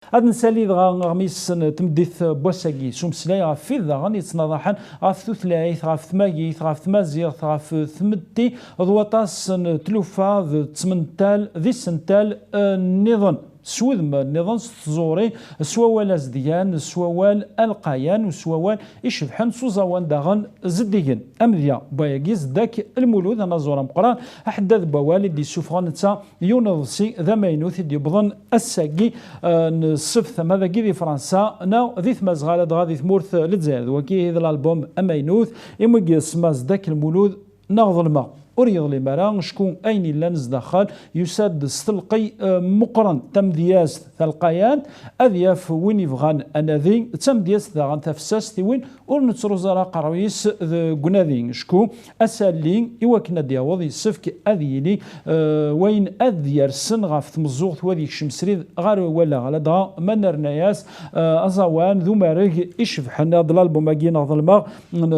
هاد نسالي دغا غميس تمديث بوساكي سومسلاي غاف في ذا غني تنضحن غاف ثلاث غاف ثماكيث غاف ثمازيغ غاف ثمتي ضواطاس تلوفا تسمنتال ذي سنتال النظام سوذم النظام الزوري سوال زديان سوال القايان وسوال يشبحن سوزوان داغن زديين امذيا باياكي زداك المولود انا زورا مقران احداث بوالد دي سوفغان تا يونغسي ذا ماينوث دي بضن الساقي الصف ماذا كي دي فرنسا نا ذي ثمازغاله دغا ذي ثمورث لتزايد وكي هذا الالبوم اماينوث يمكي سما زداك المولود ناغ الماء وريض لي مرا شكون اين لا نزدخل يساد ستلقي مقرن تمدياس ثلقيان اذياف وين يبغان انذي تمدياس ذا غنتفساس وين ورنترو زرا قرويس كناذي شكون اسالين يوكنا دياوض يسفك اذيلي وين اذير سن غاف تمزوغ وذي شمسريد غار ولا غلا دا منرناياس ازوان ذو مارغ يشفحنا هذا الالبوم كينا ظلمه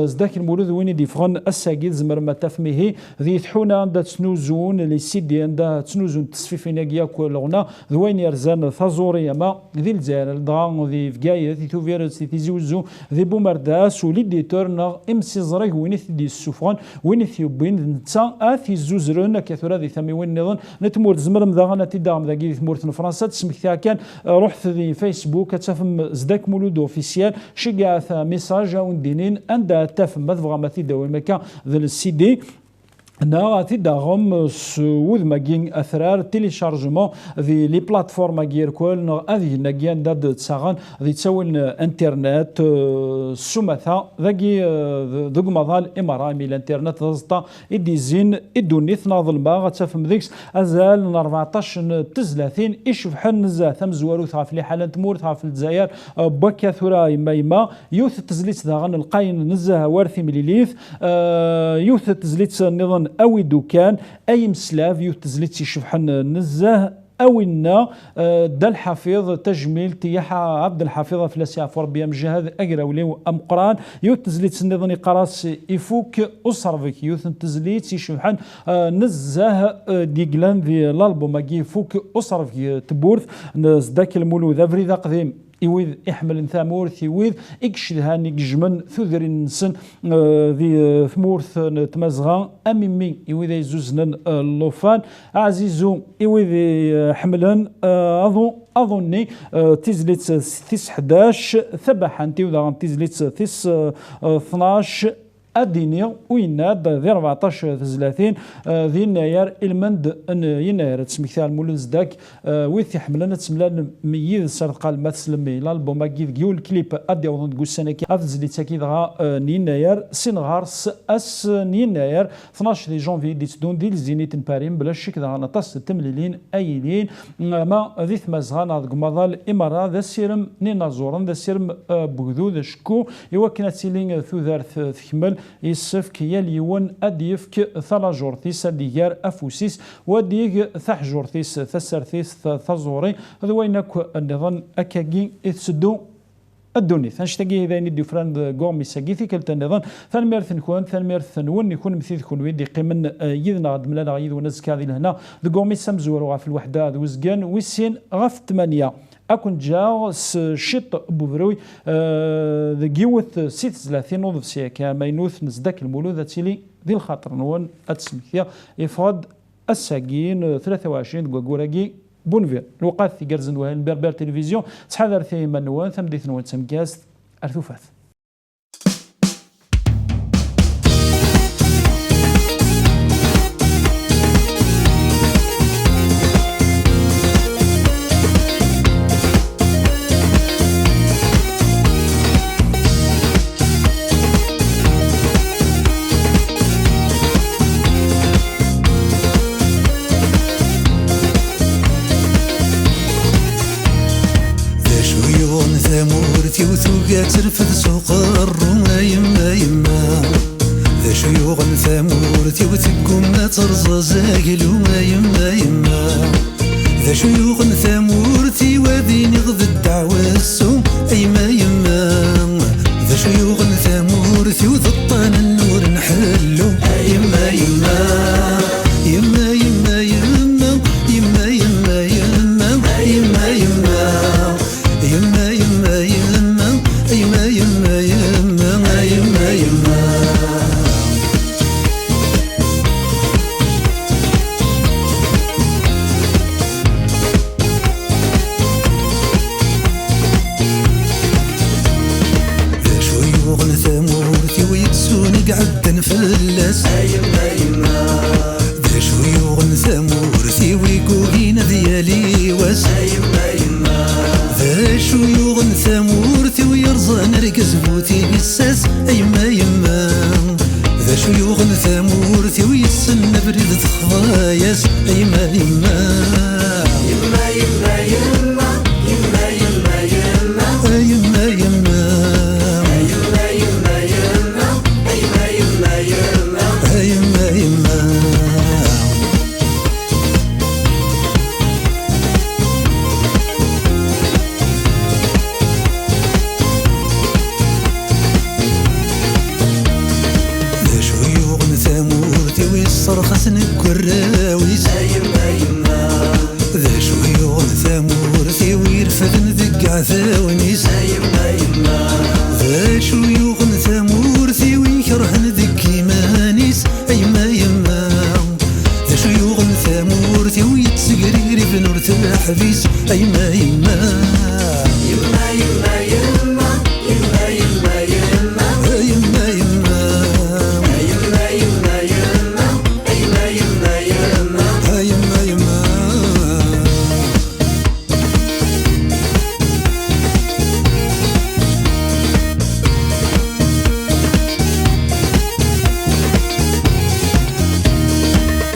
زداك المولود وين يدفغن الساقيد زمر ما تفميه ذي ثحونا عندها تسنوزون لي سيدي عندها تسنوزون تصفيفين كياك الغنى ذوين يرزان ثازوري ما ذي الجزائر الدغا ذي فكاية ذي توفيرس ذي زوزو ذي بومرداس وليديتور ناغ امسي زريك وين دي السفران وين ثيوبين نتا اثي زوزرون كثر ذي ثمي وين نظن نتمور زمرم ذا نتي داغم ذا كي ثمورت فرنسا تسمك كان رحت ذي فيسبوك تفهم زداك مولود اوفيسيال شقاث ميساج وندينين عندها تفهم ما تبغى ما تداوي مكان ذا السيدي ناغاتي داغم سوذ ماكين اثرار تيليشارجمون في لي بلاتفورم ماكير كول ناغ اذي ناكيان داد تساغان ذي تساول انترنت سوماثا ذاكي ذوك مظال امارا مي الانترنت ضزطا اديزين ادونيث ناضل ما غتفهم ذيكس ازال 14 تزلاثين يشبحن نزا ثم زوارو ثاف لي حاله تمور ثاف الجزائر بكا ثرا يما يوث تزليت داغن القاين نزا وارثي مليليث يوث تزليت النظام أوي دوكان أي مسلاف يتزلت يشبحن نزاه أوينا دا الحفيظ تجميل تياحة عبد الحفيظ فلاسي عفور بيام جهاد أقراولي أم قران يتزلت النظام قراص يفوك أصرفك يتزلت يشبحن نزاه ديقلان ذي الألبوم يفوك أصرفك تبورث نزداك المولود أفريد قديم يويذ يحمل ثامورث يويذ إكشدهاني جمن ثذر نسن ذي ثمورث تمزغان أميمي يويذ يزوزن اللوفان عزيزو يويذ حملن أظني تزلت ثيس 11 ثبحان تيوذا تزلت ثيس 12 أدينير ويناد ذي 14 30 ذي يناير المند يناير تسمكتها المولد زداك ويث يحملنا تسملان ميز سرقا المثل الالبوم كيف كيو الكليب ادي وضن تقول سنه كي افزلي تاكي دغا يناير سينغار اس يناير 12 دي جونفي دي تدون دي الزينيت باريم بلا شك دغا نطاس تمليلين ايلين ما ذي ثمازغان هذ مظال امارا ذا سيرم نينا زورن ذا سيرم بوذو ذا شكو يوكنا تسيلين ثوذار تكمل يسفك يليون أديفك ثلا جورثيس ديار أفوسيس وديك ثح جورثيس ثسرثيس ثزوري ذوينك النظام أكاكي تسدو الدوني ثنشتاقي إذا ندي فران قومي ساقيثي كلت النظام ثنميرث نكون ثنميرث نون يكون مثيل كون ويدي قيمن يذنا دملانا غيذ ونزك هذه لهنا ذو قومي سمزور غاف الوحدة ذو زقان ويسين غاف 8 أكون جاو شيط بوفروي ذجيوث 36 نوض سياكا ماينوث نزداك المولود تيلي ذي الخاطر نون أتسمكيا يفرض الساقين 23 دقوقوراكي بونفير الوقات في قرزن وهين بير تلفزيون تحذر ثي منوان ثم ديث نوان سمكاست أرثوفاث ترفد سوق الروم يما يما ذا شيوغ ثامورتي وتقوم ترزا زاقل يما يما ذا شيوغ ثامورتي وذيني غذ الدعوة السوم يما يما ذا شيوغ ثامورتي وذطان النور نحلو يما يما يما يما يما يما يما يما يما يما شيوغ ثمورتي ويرزان ركز بوتي الساس أيما يما ذا شيوغ ثمورتي ويسن بريد تخضاياس أيما يما يما يما يما يما يما يما أيما يما يما يما يما أيما يما يما أيما يما صرخة نكراويس يما يما ذا شيوغ ثمورتي ويرفد ندق عثاونيس يما يما ذا شيوغ ثمورتي ويكره ندق إيمانيس أيما يما ذا شيوغ ثمورتي ويتسقريري بنور الحبيس أيما يما يما يما يما يما يما يما أيما يما يما يما يما أيما يما يما أيما يما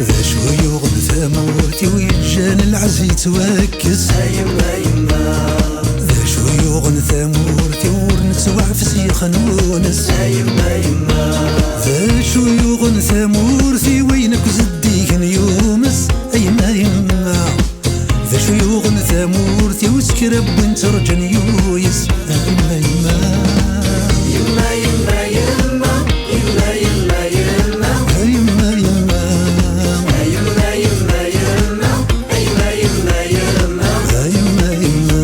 ذا شيوغ ثمورتي ويجان العزي توكس يما يما ذا شيوغ ثمورتي ورنسوع في سيخنونس يما يما ذا شيوغ ثمورتي وينك زديك يومس أيما يما ذا شيوغ ثمورتي وسكرب وانت رجن يويس أيما يما يما يما يما يما يما يما أيما يما يما يما يما أيما يما يما أيما يما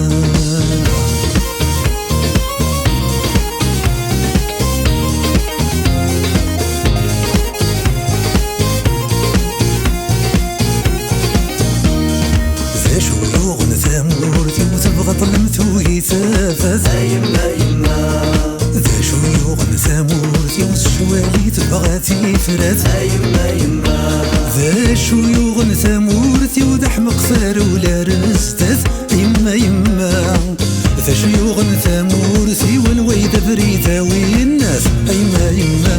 ذا شيوغ ثمورتي وتبغى ظلمت ويتافت يما يما ذا شيوغ ثمورتي والشوالي تبغى تيفرات يما يما ذا شيوغ ثمورتي ودحمق فار ولا رستث يما يما ذا شيوغ ثمورتي والويد بريدة والناس أيما يما